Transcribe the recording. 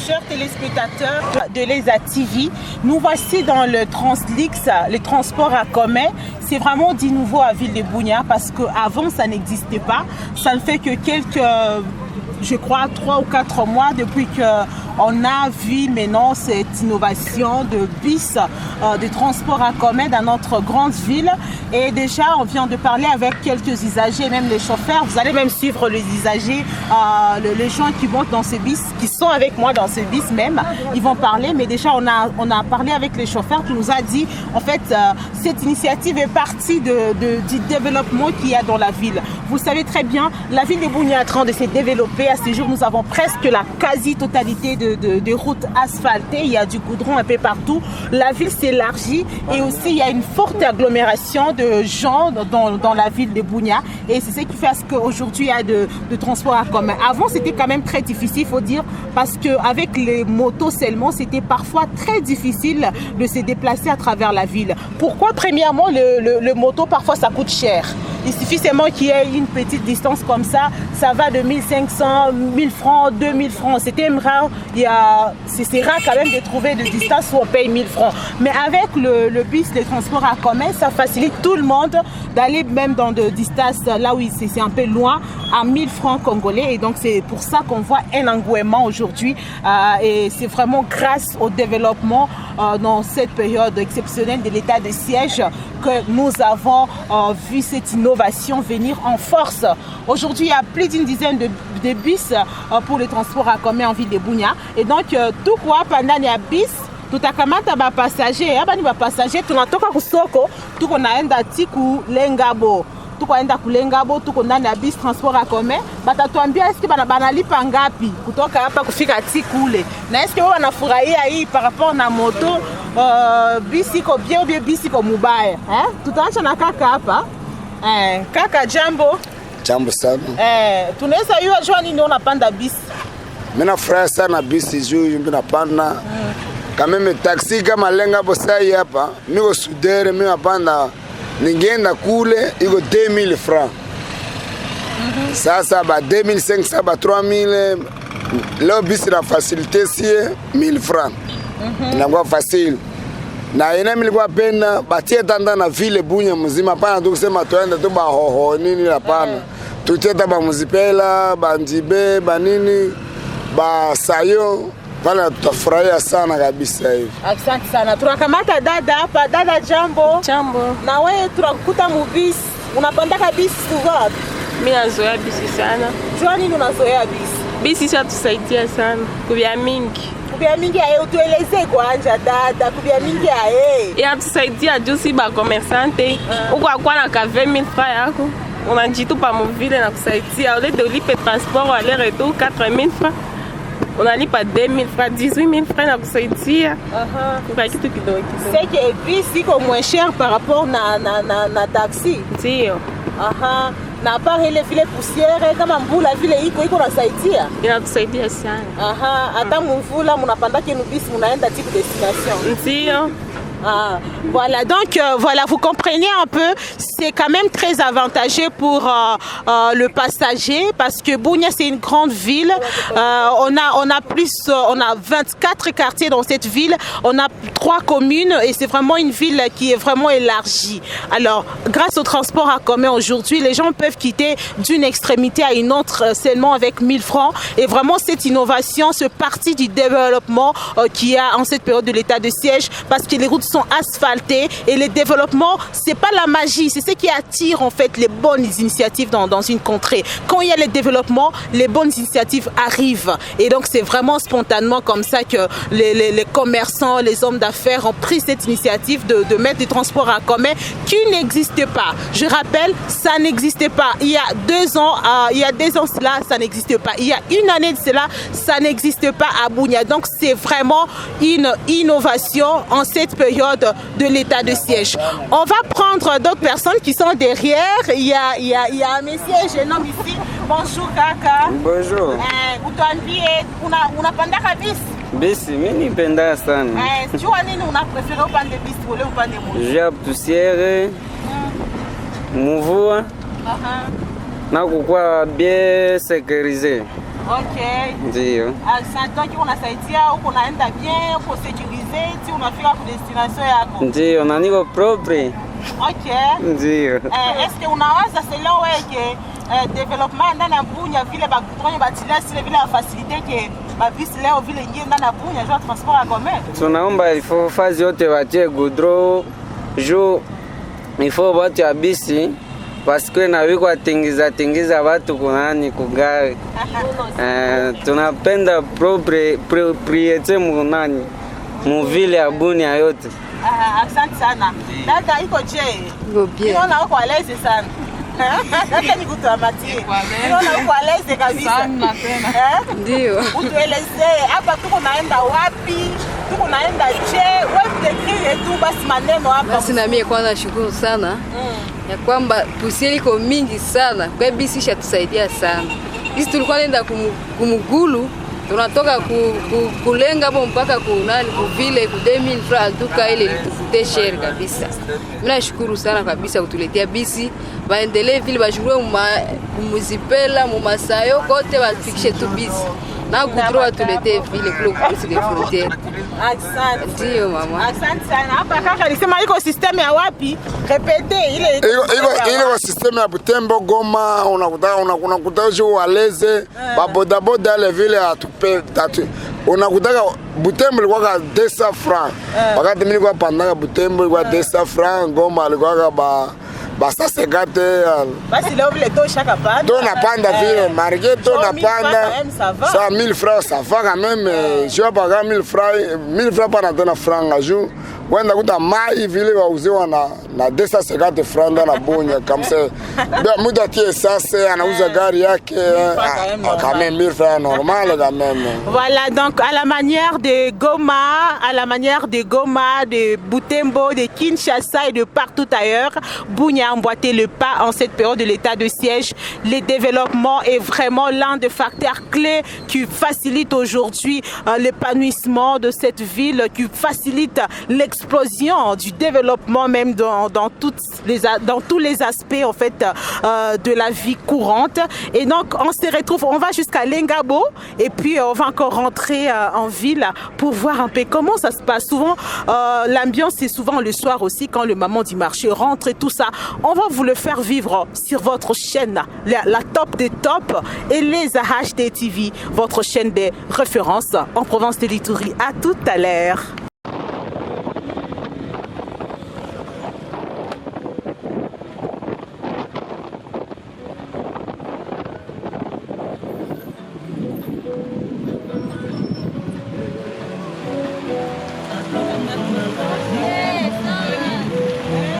chers téléspectateurs de l'ESA TV, nous voici dans le Translix, le transport à commun. C'est vraiment du nouveau à Ville de Bunia parce qu'avant ça n'existait pas. Ça ne fait que quelques, je crois, 3 ou 4 mois depuis qu'on a vu maintenant cette innovation de bus de transport à commun dans notre grande ville. Et déjà, on vient de parler avec quelques usagers, même les chauffeurs. Vous allez même suivre les usagers, les gens qui montent dans ces bus, qui sont avec moi dans ces bus même. Ils vont parler, mais déjà, on a parlé avec les chauffeurs qui nous a dit, en fait, cette initiative est partie du développement qu'il y a dans la ville. Vous savez très bien, la ville de Bunia est en train de se développer. À ce jour, nous avons presque la quasi-totalité de routes asphaltées. Il y a du goudron un peu partout. La ville s'élargit et aussi il y a une forte agglomération de gens dans la ville de Bunia. Et c'est ce qui fait qu'aujourd'hui il y a de transport à commun. Avant, c'était quand même très difficile, il faut dire, parce qu'avec les motos seulement, c'était parfois très difficile de se déplacer à travers la ville. Pourquoi? Premièrement, le moto, parfois, ça coûte cher. Il suffit seulement qu'il y ait une petite distance comme ça, ça va de 1500, 1000 francs, 2000 francs. C'était rare, c'est rare quand même de trouver des distances où on paye 1000 francs. Mais avec le bus, le transport à commun, ça facilite tout le monde d'aller même dans des distances là où c'est un peu loin, à 1000 francs congolais. Et donc c'est pour ça qu'on voit un engouement aujourd'hui. Et c'est vraiment grâce au développement dans cette période exceptionnelle de l'état de siège que nous avons vu cette innovation venir en force. Aujourd'hui, il y a plus d'une dizaine de bus pour le transport à commun en ville de Bunia. Et donc, tout quoi, pendant les bus, tutakamata ba passager, hapa ni ba passager, tunatoka kusoko, tuko naenda tiku Lengabo. Tuko naenda kulengabo, tuko ndani ya bus transport à commun. Batatuambia eske banalipa ngapi kutoka hapa kufika tikule. Na eske wao wanafurahia hii par rapport na moto bus iko bien ou bien bus iko mubaya. Tutaacha na kaka hapa. Kaka jambo. Jambo sana. Tunaweza yua jua nini unapanda bus? Mimi nafurahi sana bus juu mimi napanda. Kama mimi taxi kama Lengabo sai hapa, niko sudere mimi napanda ningeenda kule iko 2000 francs. Sasa ba 2500 ba 3000 leo bus na facilité sie 1000 francs. Inakuwa facile. Na ina nilikuwa penda batie tanda na vile Bunya mzima pana tu kusema tuende tu ba hoho nini hapana. Tuteta ba muzipela, ba njibe, ba nini, ba sayo. Pala tutafurahia sana kabisa hivi. Asante sana. Tunakamata dada hapa. Dada jambo. Jambo. Na wewe tunakukuta mubisi. Unapanda kabisa wapi? Mimi nazoea bisi sana. Jua nini unazoea bisi? Bisi sio tusaidia sana. Kubia mingi. Kubia mingi aye utueleze kwanja dada. Kubia mingi aye. Ya tusaidia jusi ba commerçante. Uko kwa na ka 20000 francs yako. Unajitupa mvile na kusaidia. Au lieu de lipe transport aller retour 4000 francs. Unalipa 2000 francs, 18000 francs na kusaidia. Kwa kitu kidogo. C'est que bus iko moins cher par rapport na taxi. Ndio. Na part ile vile poussière kama mvula vile iko nasaidia. Inatusaidia sana. Hata mvula mnapanda kenu bus mnaenda type destination. Ndio. Voilà, donc voilà, vous comprenez un peu, c'est quand même très avantageux pour le passager parce que Bunia c'est une grande ville. On a 24 quartiers dans cette ville, on a 3 communes et c'est vraiment une ville qui est vraiment élargie. Alors, grâce au transport à commun aujourd'hui, les gens peuvent quitter d'une extrémité à une autre seulement avec 1000 francs. Et vraiment cette innovation, ce parti du développement qu'il y a en cette période de l'état de siège parce que les routes sont asphaltées et le développement, c'est pas la magie, c'est ce qui attire en fait les bonnes initiatives dans une contrée. Quand il y a le développement, les bonnes initiatives arrivent et donc c'est vraiment spontanément comme ça que les commerçants, les hommes d'affaires ont pris cette initiative de mettre des transports en commun qui n'existait pas. Je rappelle, ça n'existait pas. Il y a 2 ans, cela, ça n'existait pas. Il y a une année de cela, ça n'existait pas à Bunia. Donc c'est vraiment une innovation en cette période de l'état de siège. On va prendre d'autres personnes qui sont derrière. Il y a un monsieur, jeune homme ici. Bonjour kaka. Bonjour. Utuambie unapanda kabisa? Bisi mimi nipenda sana. Jua nini unapréféré upande bisi wala upande moto? Jua poussière. Mvua. Na kukua bien sécurisé. Okay. Ndio. Asante, unasaidia huko, unaenda bien, uko securize, ti unafika kwa destination yako. Ndio, na niko propre. Okay. Ndio. Est-ce que unawaza selon wewe ke development ndani ya Bunya vile bakutronye batilia sile vile ya facilite ke bavisi leo vile ingie ndani ya Bunya jua transport à commun? Tunaomba ifo fazi yote watie goudron juu ifo batu ya bisi paske na wiko atingiza watu kunani kugari. Tunapenda propriete munani muvile ya Bunia yote. Asante sana. Dada iko je? Iko bien. Unaona uko aleze sana. Hata nikutamatie. Unaona uko aleze kabisa. Sana tena. Ndio. Utuelezee hapa tuko naenda wapi? Tuko naenda je? Wewe dekrie tu basi maneno hapa. Basi na mimi kwanza shukuru sana. Ya kwamba pusieli iko mingi sana. Kwa bisi shatusaidia sana. Sisi tulikuwa nenda kumugulu, tunatoka kulenga hapo mpaka kunani kuvile ku 2000 francs duka ile litufute cher kabisa. Mimi nashukuru sana kabisa kutuletea bisi. Baendelee vile bajue muzipela mu masayo kote bafikishe tu bisi. Na kudroa tuletee vile kule polisi de frontiere. Asante. Ndio mama. Asante sana. Hapa kaka alisema iko system ya wapi? Repete ile ile system ya Butembo Goma unakuta juu waleze babodaboda ile vile atupe unakutaka Butembo ilikuwa 200 francs. Wakati mimi nilikuwa pandanga Butembo ilikuwa 200 francs, Goma ilikuwa basa segate. Basi leo vile to shaka panda. To napanda vile marge to napanda. Ça 1000 francs ça va quand même. Je pas 1000 francs pas tena franga juu. Wenda kuta mai vile wauziwa na 250 francs na Bunya kama ça. Muda tie sasa anauza gari yake quand même 1000 francs normal quand même. Voilà donc à la manière de Goma, de Butembo, de Kinshasa et de partout ailleurs, Bunya a emboîté le pas en cette période de l'état de siège. Le développement est vraiment l'un des facteurs clés qui facilite aujourd'hui l'épanouissement de cette ville, qui facilite l'explosion du développement même dans tous les aspects en fait de la vie courante. Et donc on se retrouve, on va jusqu'à Lengabo et puis on va encore rentrer en ville pour voir un peu comment ça se passe. Souvent l'ambiance c'est souvent le soir aussi quand le maman du marché rentre et tout ça. On va vous le faire vivre sur votre chaîne, la top des tops et les AHT TV, votre chaîne des références en province de l'Ituri. À tout à l'heure.